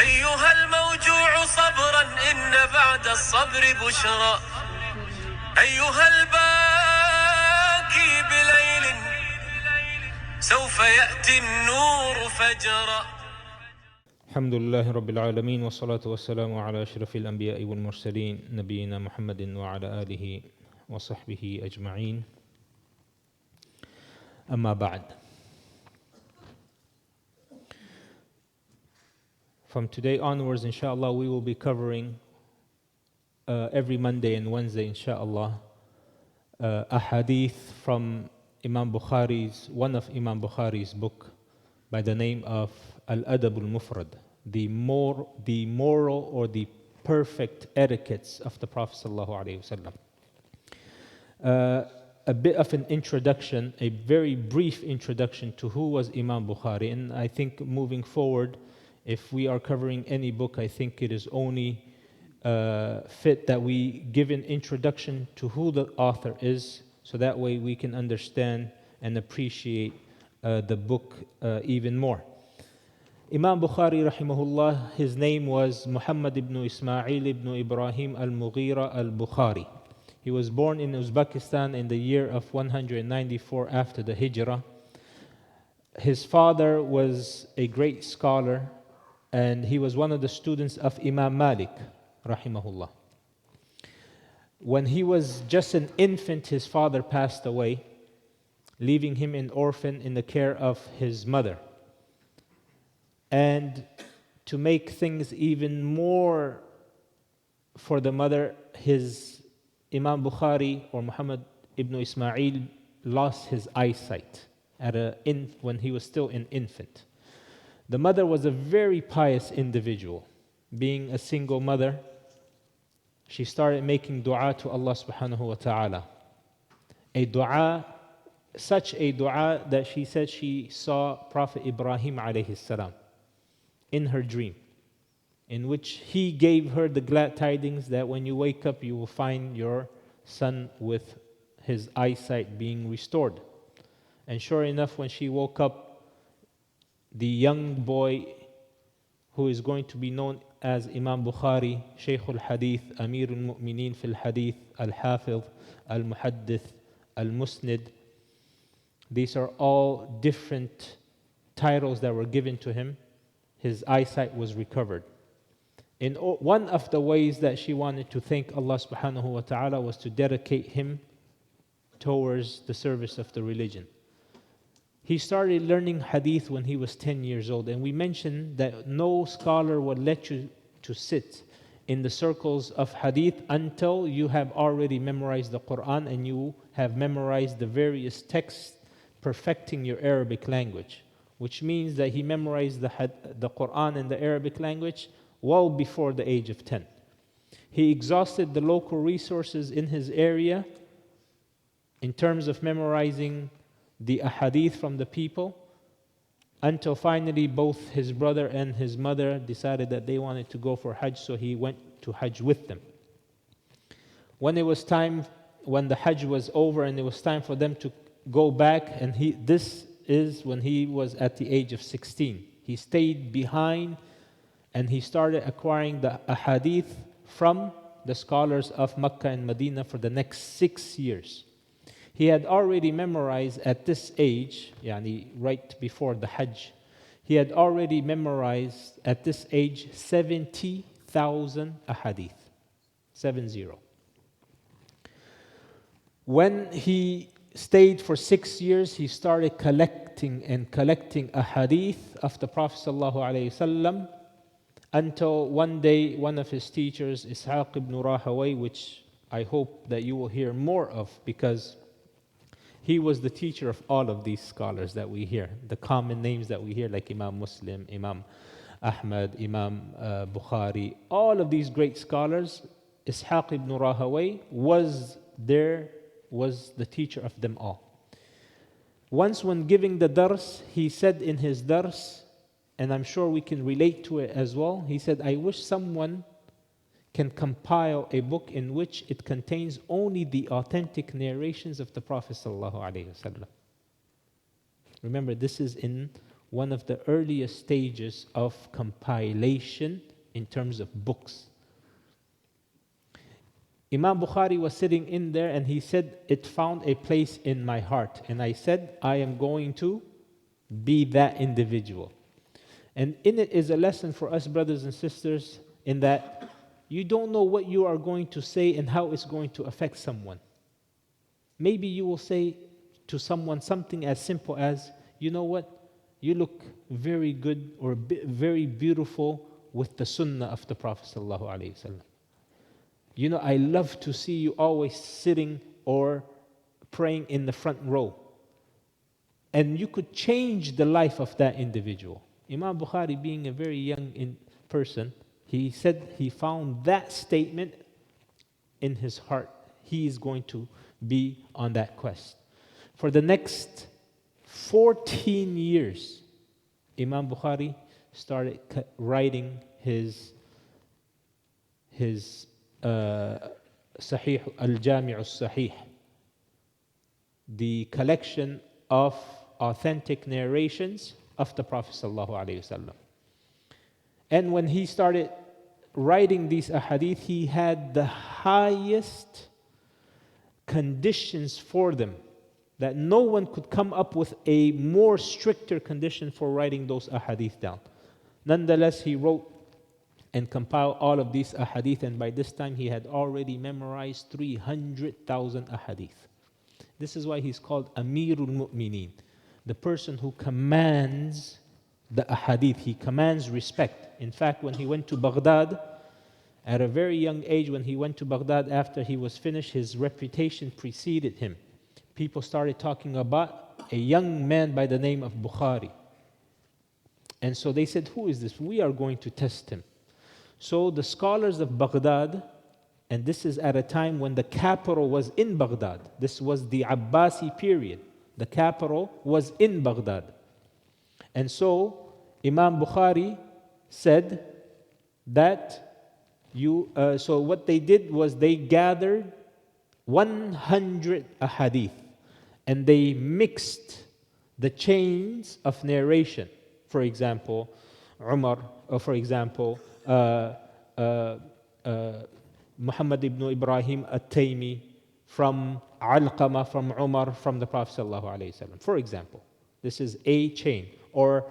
أيها الموجوع صبرا إن بعد الصبر بشرى أيها الباكي بليل سوف يأتي النور فجرا. الحمد لله رب العالمين والصلاة والسلام على أشرف الأنبياء والمرسلين نبينا محمد وعلى آله وصحبه أجمعين. أما بعد. From today onwards, inshallah, we will be covering every Monday and Wednesday, inshallah, a hadith from one of Imam Bukhari's book by the name of al-Adab al-Mufrad, the moral or the perfect etiquettes of the Prophet sallallahu alaihi wasallam. A bit of an introduction, a very brief introduction to who was Imam Bukhari, and I think moving forward, if we are covering any book, I think it is only fit that we give an introduction to who the author is, so that way we can understand and appreciate the book even more. Imam Bukhari rahimahullah, his name was Muhammad ibn Ismail ibn Ibrahim al-Mughira al-Bukhari. He was born in Uzbekistan in the year of 194 after the Hijrah. His father was a great scholar, and he was one of the students of Imam Malik rahimahullah. When he was just an infant, his father passed away, leaving him an orphan in the care of his mother. And to make things even more for the mother, his Imam Bukhari or Muhammad ibn Ismail lost his eyesight when he was still an infant. The mother was a very pious individual. Being a single mother, she started making dua to Allah subhanahu wa ta'ala. Such a dua that she said she saw Prophet Ibrahim alayhi salam in her dream, in which he gave her the glad tidings that when you wake up, you will find your son with his eyesight being restored. And sure enough, when she woke up, the young boy who is going to be known as Imam Bukhari, Shaykh al-Hadith, Amir al-Mu'mineen fil Hadith, al-Hafiz, al-Muhaddith, al-Musnid. These are all different titles that were given to him. His eyesight was recovered. In one of the ways that she wanted to thank Allah subhanahu wa ta'ala was to dedicate him towards the service of the religion. He started learning hadith when he was 10 years old, and we mentioned that no scholar would let you to sit in the circles of hadith until you have already memorized the Quran and you have memorized the various texts, perfecting your Arabic language, which means that he memorized the Quran in the Arabic language well before the age of 10. He exhausted the local resources in his area in terms of memorizing the ahadith from the people, until finally both his brother and his mother decided that they wanted to go for Hajj, so he went to Hajj with them. When the Hajj was over and it was time for them to go back, and this is when he was at the age of 16. He stayed behind and he started acquiring the ahadith from the scholars of Mecca and Medina for the next 6 years. He had already memorized at this age, right before the Hajj, he had already memorized at this age 70,000 ahadith. 70. When he stayed for 6 years, he started collecting ahadith of the Prophet sallallahu alaihi wasallam, until one day one of his teachers, Ishaq ibn Rahaway, which I hope that you will hear more of, because he was the teacher of all of these scholars that we hear, the common names that we hear, like Imam Muslim, Imam Ahmed, Imam Bukhari, all of these great scholars. Ishaq ibn Rahaway was the teacher of them all. Once when giving the dars, he said in his dars, and I'm sure we can relate to it as well, he said, I wish someone can compile a book in which it contains only the authentic narrations of the Prophet sallallahu alaihi wasallam. Remember, this is in one of the earliest stages of compilation in terms of books. Imam Bukhari was sitting in there and he said, it found a place in my heart. And I said, I am going to be that individual. And in it is a lesson for us brothers and sisters in that you don't know what you are going to say and how it's going to affect someone. Maybe you will say to someone something as simple as, you know what, you look very good or very beautiful with the sunnah of the Prophet sallallahu alaihi wasallam. You know, I love to see you always sitting or praying in the front row. And you could change the life of that individual. Imam Bukhari, being a very young person, he said he found that statement in his heart. He is going to be on that quest. For the next 14 years, Imam Bukhari started writing his Sahih al-Jami' al-Sahih, the collection of authentic narrations of the Prophet sallallahu alaihi wasallam. And when he started writing these ahadith, he had the highest conditions for them, that no one could come up with a more stricter condition for writing those ahadith down. Nonetheless, he wrote and compiled all of these ahadith, and by this time he had already memorized 300,000 ahadith. This is why he's called Amirul Mu'mineen, the person who commands the ahadith. He commands respect. In fact, when he went to Baghdad, at a very young age, when he went to Baghdad after he was finished, his reputation preceded him. People started talking about a young man by the name of Bukhari. And so they said, who is this? We are going to test him. So the scholars of Baghdad, and this is at a time when the capital was in Baghdad. This was the Abbasi period. The capital was in Baghdad. And so Imam Bukhari said that so what they did was they gathered 100 ahadith and they mixed the chains of narration. For example, Umar, or for example, Muhammad ibn Ibrahim at-Taymi from Alqama, from Umar, from the Prophet sallallahu alaihi wasallam. For example, this is a chain. Or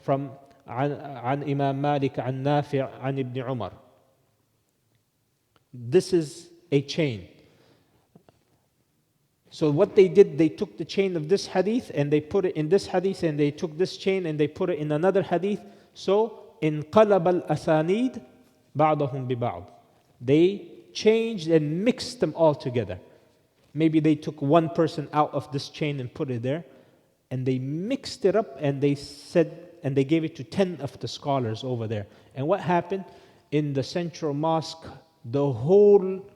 from عن Imam Malik, عن Nafi', عن Ibn Umar. This is a chain. So what they did, they took the chain of this hadith and they put it in this hadith, and they took this chain and they put it in another hadith. So انقلب الأسانيد بعضهم ببعض. They changed and mixed them all together. Maybe they took one person out of this chain and put it there, and they mixed it up and they said, and they gave it to 10 of the scholars over there. And what happened? In the central mosque, the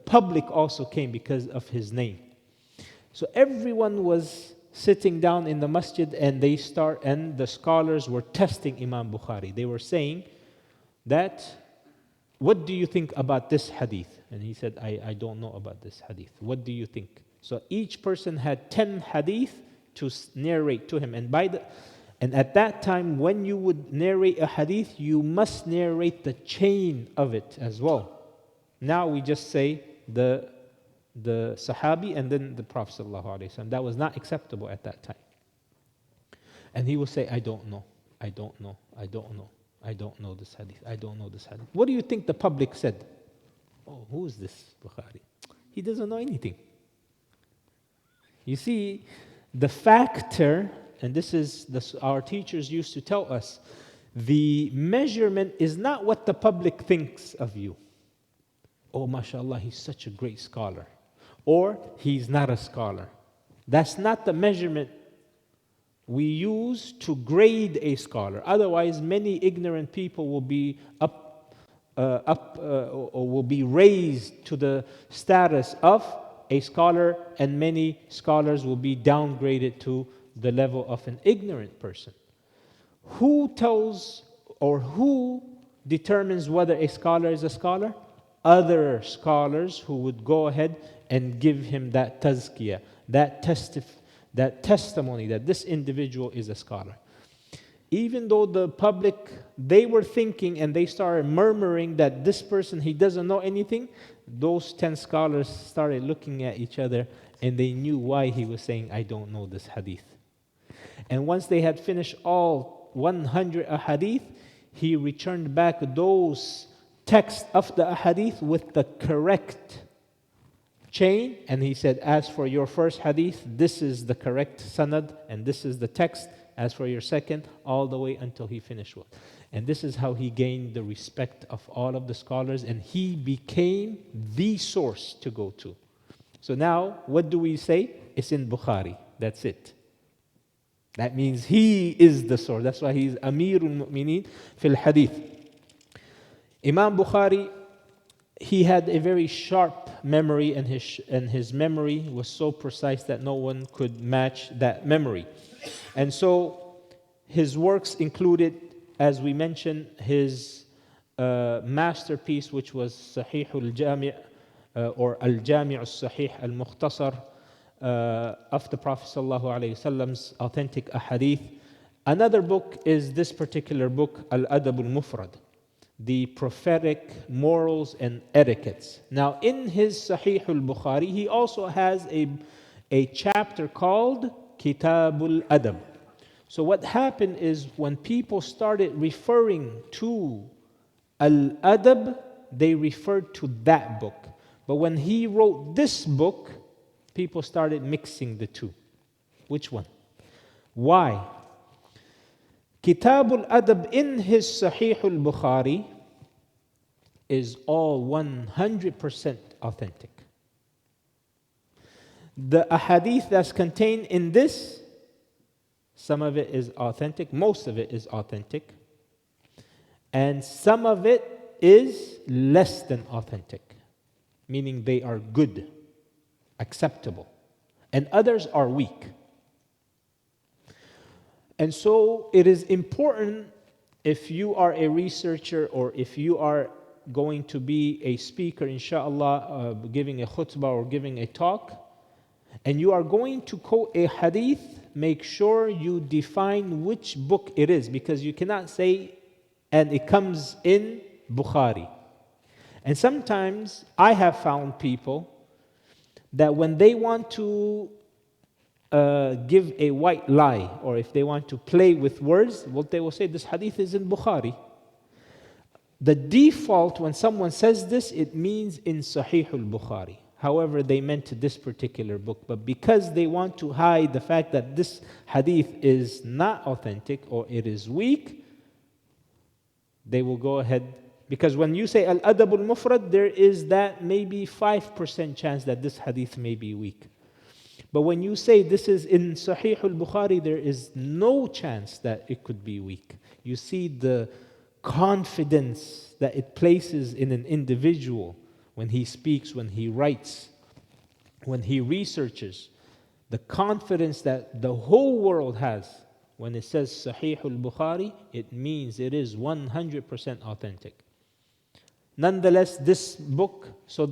public also came because of his name. So everyone was sitting down in the masjid, and the scholars were testing Imam Bukhari. They were saying that, what do you think about this hadith? And he said, I don't know about this hadith. What do you think? So each person had 10 hadith to narrate to him. And at that time, when you would narrate a hadith, you must narrate the chain of it as well. Now we just say the Sahabi and then the Prophet sallallahu alaihi wasallam. That was not acceptable at that time. And he will say, I don't know, I don't know, I don't know, I don't know this hadith, I don't know this hadith. What do you think the public said? Oh, who is this Bukhari? He doesn't know anything. You see, the factor, and this is our teachers used to tell us, the measurement is not what the public thinks of you. Oh, mashallah, he's such a great scholar. Or he's not a scholar. That's not the measurement we use to grade a scholar. Otherwise, many ignorant people will be or will be raised to the status of a scholar, and many scholars will be downgraded to the level of an ignorant person. Who tells or who determines whether a scholar is a scholar? Other scholars who would go ahead and give him that tazkiyah, that testimony that this individual is a scholar. even though the public, they were thinking and they started murmuring that this person, he doesn't know anything, those 10 scholars started looking at each other and they knew why he was saying, I don't know this hadith. And once they had finished all 100 ahadith, he returned back those texts of the ahadith with the correct chain, and he said, as for your first hadith, this is the correct sanad, and this is the text. As for your second, all the way until he finished with. And this is how he gained the respect of all of the scholars, and he became the source to go to. So now, what do we say? It's in Bukhari. That's it. That means he is the source. That's why he's Amirul Mu'mineen fil Hadith. Imam Bukhari, he had a very sharp memory, and his memory was so precise that no one could match that memory. And so his works included, as we mentioned, his masterpiece, which was Sahih al-Jami' or al-Jami' al-Sahih al-Mukhtasar of the Prophet sallallahu alaihi wasallam's authentic ahadith. Another book is this particular book, al-Adab al-Mufrad, the prophetic morals and etiquettes. Now, in his Sahih al-Bukhari, he also has a chapter called Kitab al-Adab. So what happened is when people started referring to al-Adab, they referred to that book. But when he wrote this book, people started mixing the two. Which one? Why? Kitab al-Adab in his Sahih al-Bukhari is all 100% authentic. The ahadith that's contained in this, some of it is authentic, most of it is authentic, and some of it is less than authentic, meaning they are good, acceptable, and others are weak. And so it is important, if you are a researcher or if you are going to be a speaker, inshallah, giving a khutbah or giving a talk, and you are going to quote a hadith, make sure you define which book it is, because you cannot say, and it comes in Bukhari. And sometimes I have found people that when they want to give a white lie, or if they want to play with words, what they will say, this hadith is in Bukhari. The default when someone says this, it means in Sahih al-Bukhari. However, they meant this particular book. But because they want to hide the fact that this hadith is not authentic or it is weak, they will go ahead. Because when you say al-Adab al-Mufrad, there is that maybe 5% chance that this hadith may be weak. But when you say this is in Sahih al-Bukhari, there is no chance that it could be weak. You see the confidence that it places in an individual when he speaks, when he writes, when he researches, the confidence that the whole world has when it says Sahih al-Bukhari, it means it is 100% authentic. Nonetheless, this book, so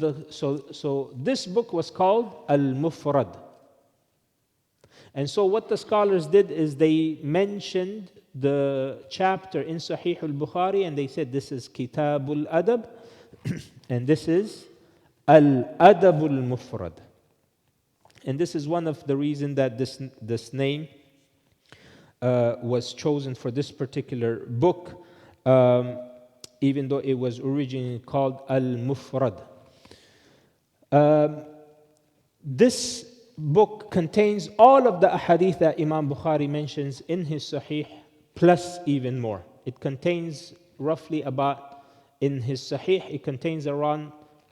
this book was called al-Mufrad. And so what the scholars did is they mentioned the chapter in Sahih al-Bukhari and they said this is Kitab al-Adab and this is al-Adab al-Mufrad. And this is one of the reasons that this name was chosen for this particular book, even though it was originally called al-Mufrad. This book contains all of the ahadith that Imam Bukhari mentions in his Sahih, plus even more. It contains roughly about, in his Sahih, it contains around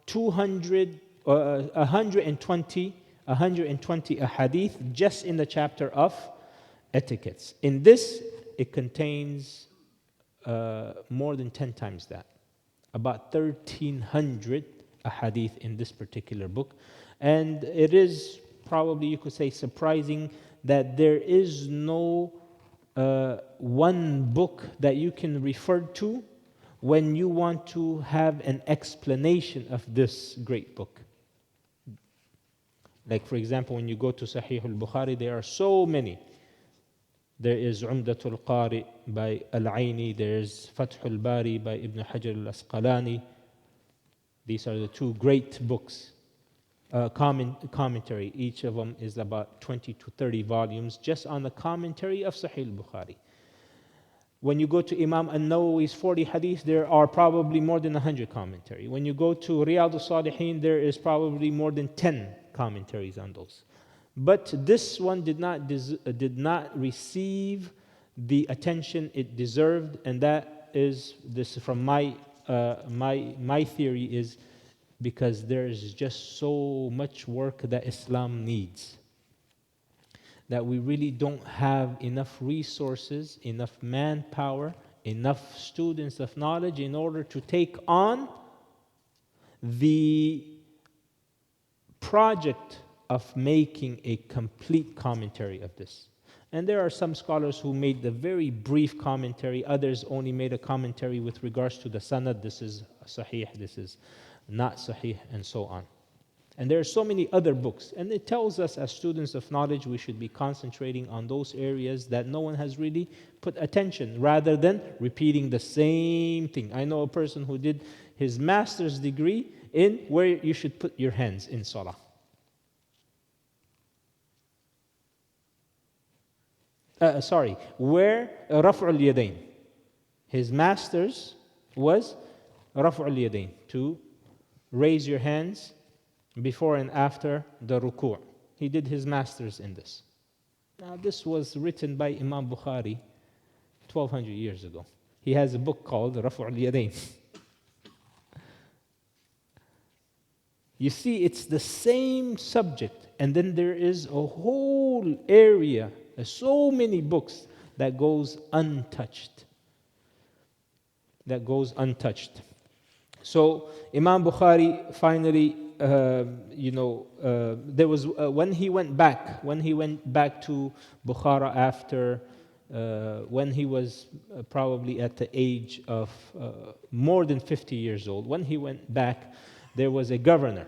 120 ahadith just in the chapter of etiquettes. In this, it contains more than 10 times that. About 1,300 ahadith in this particular book. And it is probably, you could say, surprising that there is no one book that you can refer to when you want to have an explanation of this great book. Like, for example, when you go to Sahih al-Bukhari, there are so many. There is Umdatul Qari by Al-Aini. There's Fathul Bari by Ibn Hajar al-Asqalani. These are the two great books. Commentary. Each of them is about 20 to 30 volumes just on the commentary of Sahih al-Bukhari. When you go to Imam al-Nawawi's 40 hadith, there are probably more than 100 commentary. When you go to Riyadh al-Salihin, there is probably more than 10 commentaries on those. But this one did not receive the attention it deserved, and that is this from my theory is because there is just so much work that Islam needs, that we really don't have enough resources, enough manpower, enough students of knowledge in order to take on the project of making a complete commentary of this. And there are some scholars who made the very brief commentary, others only made a commentary with regards to the sanad, this is sahih, this is not sahih, and so on. And there are so many other books. And it tells us as students of knowledge, we should be concentrating on those areas that no one has really put attention, rather than repeating the same thing. I know a person who did his master's degree in where you should put your hands in salah. Where Raf'u al-Yadayn. His master's was Raf'u al-Yadayn, to raise your hands before and after the ruku'. He did his master's in this. Now this was written by Imam Bukhari 1200 years ago. He has a book called Raf'u al-Yadayn. You see, it's the same subject, and then there is a whole area, so many books that goes untouched. So Imam Bukhari finally, there was when he went back to Bukhara after when he was probably at the age of more than 50 years old. When he went back, there was a governor.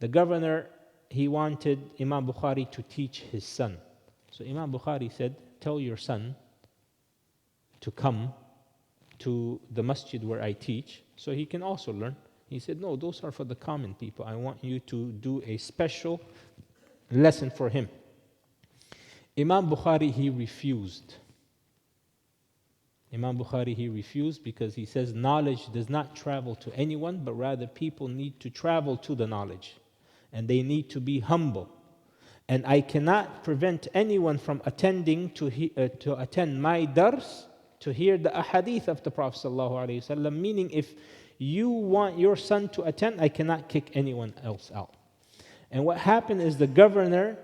The governor, he wanted Imam Bukhari to teach his son. So Imam Bukhari said, tell your son to come to the masjid where I teach, so he can also learn. He said, no, those are for the common people. I want you to do a special lesson for him. Imam Bukhari, he refused. Because he says knowledge does not travel to anyone, but rather people need to travel to the knowledge. And they need to be humble. And I cannot prevent anyone from attending to attend my dars, to hear the ahadith of the Prophet ﷺ, meaning if you want your son to attend, I cannot kick anyone else out. And what happened is the governor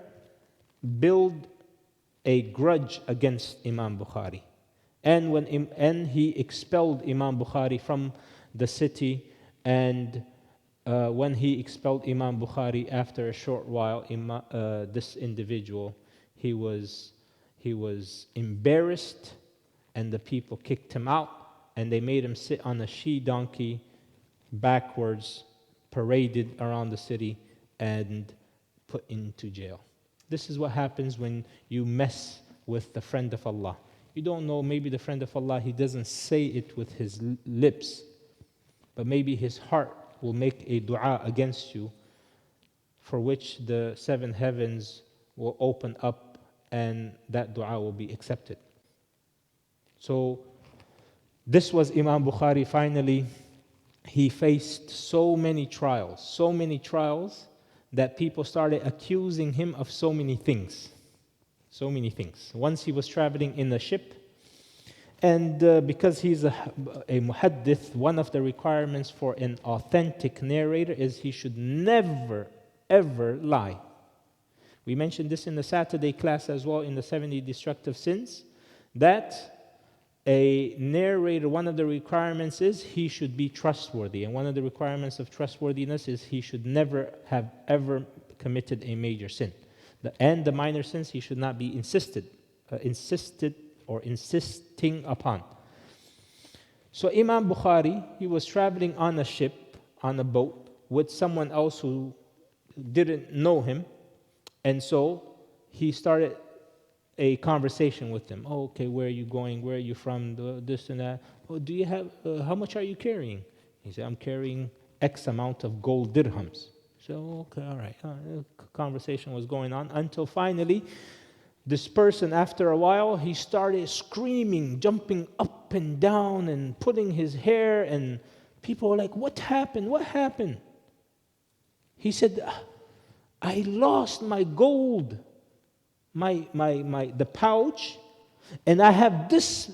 built a grudge against Imam Bukhari. And he expelled Imam Bukhari from the city, and when he expelled Imam Bukhari, after a short while, this individual, he was embarrassed, and the people kicked him out, and they made him sit on a she-donkey backwards, paraded around the city, and put into jail. This is what happens when you mess with the friend of Allah. You don't know, maybe the friend of Allah, he doesn't say it with his lips, but maybe his heart will make a dua against you, for which the 7 heavens will open up and that dua will be accepted. So this was Imam Bukhari. Finally, he faced so many trials that people started accusing him of so many things. Once he was traveling in a ship, and because he's a muhaddith, one of the requirements for an authentic narrator is he should never, ever lie. We mentioned this in the Saturday class as well, in the 70 destructive sins, that a narrator, one of the requirements is he should be trustworthy. And one of the requirements of trustworthiness is he should never have ever committed a major sin. And the minor sins he should not be insisting upon. So Imam Bukhari, he was traveling on a ship, on a boat, with someone else who didn't know him. And so he started a conversation with him. Oh, okay, where are you going? Where are you from? This and that. Oh, do you have, how much are you carrying? He said, I'm carrying X amount of gold dirhams. So, okay, all right. Conversation was going on until finally, this person, after a while, he started screaming, jumping up and down and putting his hair, and people were like, what happened? What happened? He said, I lost my gold, the pouch, and I have this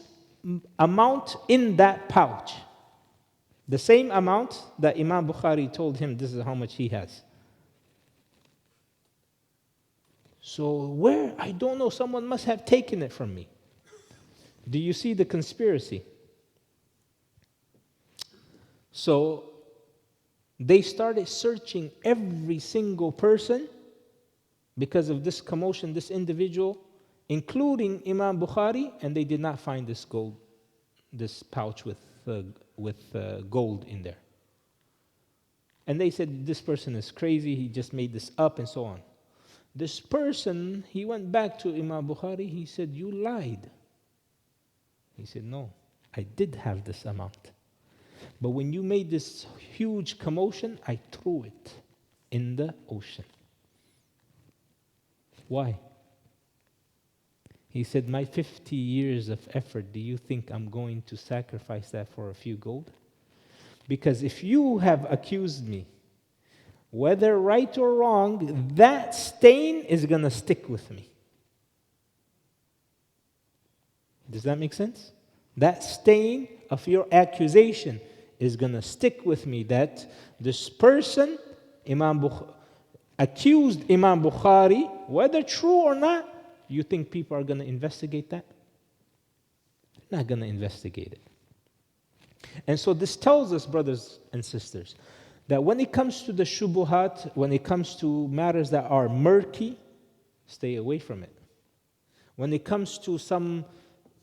amount in that pouch. The same amount that Imam Bukhari told him, this is how much he has. So where? I don't know. Someone must have taken it from me. Do you see the conspiracy? So they started searching every single person because of this commotion, this individual, including Imam Bukhari, and they did not find this gold, this pouch with gold in there. And they said, this person is crazy, he just made this up, and so on. This person, he went back to Imam Bukhari, he said, you lied. He said, no, I did have this amount. But when you made this huge commotion, I threw it in the ocean. Why? He said, my 50 years of effort, do you think I'm going to sacrifice that for a few gold? Because if you have accused me, whether right or wrong, that stain is going to stick with me. Does that make sense? That stain of your accusation is going to stick with me, that this person, accused Imam Bukhari, whether true or not, you think people are going to investigate that? They're not going to investigate it. And so this tells us, brothers and sisters, that when it comes to the shubuhat, when it comes to matters that are murky, stay away from it. When it comes to some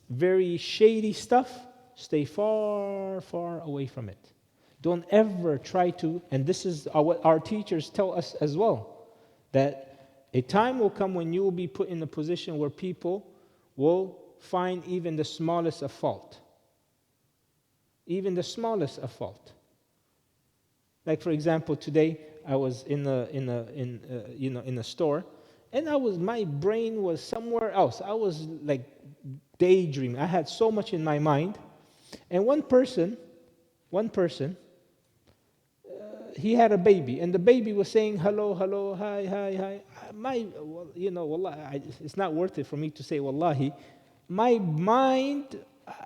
very shady stuff, stay far, far away from it. Don't ever try to, and this is what our teachers tell us as well, that a time will come when you will be put in a position where people will find even the smallest of fault. Even the smallest of fault. Like for example, today I was in a store, and my brain was somewhere else. I was like daydreaming. I had so much in my mind, and one person, he had a baby, and the baby was saying hello, hello, hi, hi, hi. Wallah, it's not worth it for me to say wallahi. My mind,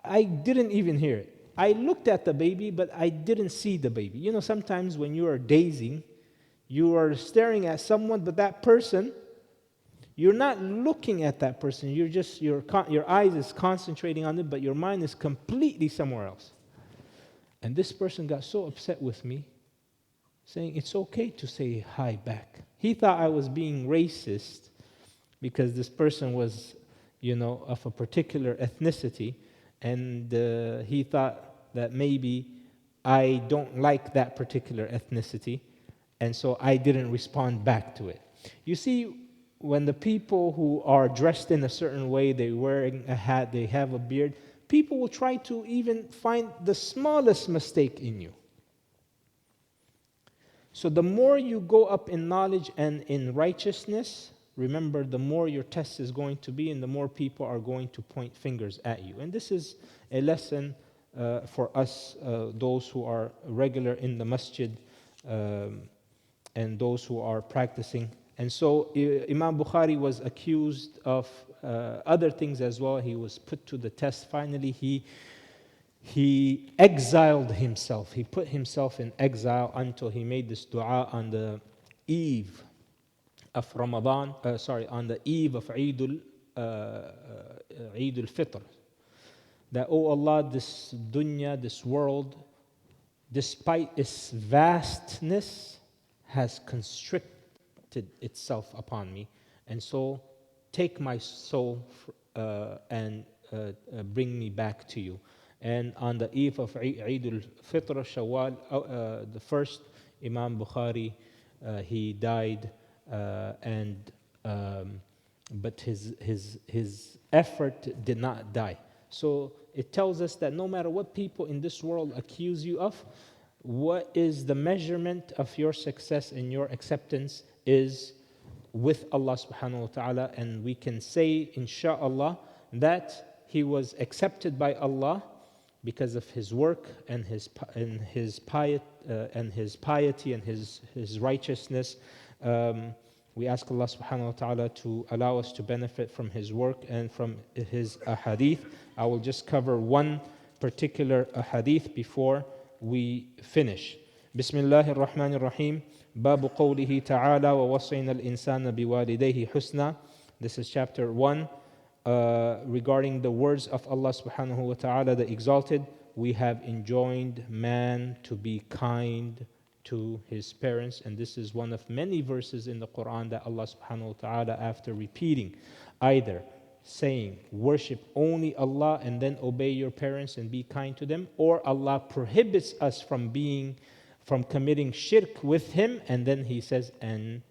I didn't even hear it. I looked at the baby, but I didn't see the baby. You know, sometimes when you are dazing, you are staring at someone, but that person, you're not looking at that person. You're just, your eyes is concentrating on it, but your mind is completely somewhere else. And this person got so upset with me, saying it's okay to say hi back. He thought I was being racist because this person was, of a particular ethnicity, and he thought that maybe I don't like that particular ethnicity, and so I didn't respond back to it. You see, when the people who are dressed in a certain way, they're wearing a hat, they have a beard, people will try to even find the smallest mistake in you. So the more you go up in knowledge and in righteousness, remember, the more your test is going to be, and the more people are going to point fingers at you. And this is a lesson for us, those who are regular in the masjid, and those who are practicing. And so Imam Bukhari was accused of other things as well. He was put to the test. Finally, he exiled himself. He put himself in exile until he made this dua on the eve of Ramadan, on the eve of Eid al-Fitr. That, oh Allah, this dunya, this world, despite its vastness, has constricted itself upon me. And so take my soul and bring me back to you. And on the eve of Eid al-Fitr, Shawwal, the first, Imam Bukhari, he died, and but his effort did not die. So it tells us that no matter what people in this world accuse you of, what is the measurement of your success and your acceptance is with Allah subhanahu wa ta'ala. And we can say, insha'Allah, that he was accepted by Allah because of his work and his piety and his righteousness. We ask Allah subhanahu wa ta'ala to allow us to benefit from his work and from his ahadith. I will just cover one particular ahadith before we finish. Bismillahir Rahmanir Rahim. Babu qawlihi ta'ala wa wasayna al-insana biwalidayhi husna. This is chapter 1 regarding the words of Allah subhanahu wa ta'ala, the exalted. We have enjoined man to be kind to his parents, and this is one of many verses in the Quran that Allah subhanahu wa ta'ala, after repeating either saying worship only Allah and then obey your parents and be kind to them, or Allah prohibits us from committing shirk with him, and then he says and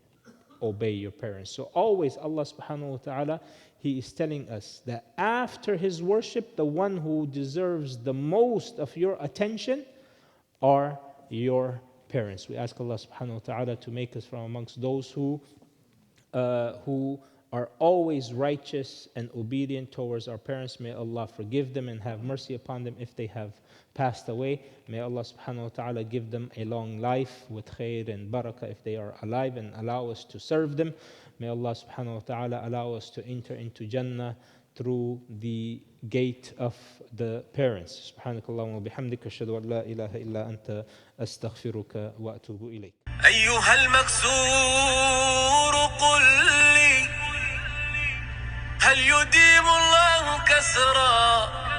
obey your parents. So always Allah subhanahu wa ta'ala, he is telling us that after his worship, the one who deserves the most of your attention are your parents. We ask Allah subhanahu wa ta'ala to make us from amongst those who are always righteous and obedient towards our parents. May Allah forgive them and have mercy upon them if they have passed away. May Allah subhanahu wa ta'ala give them a long life with khair and barakah if they are alive, and allow us to serve them. May Allah subhanahu wa ta'ala allow us to enter into Jannah through the gate of the parents. Subhanakallahumma wa bihamdika ashhadu an la ilaha illa anta astaghfiruka wa atubu ilayk. أيها المكسور قل لي هل يديم الله كسرا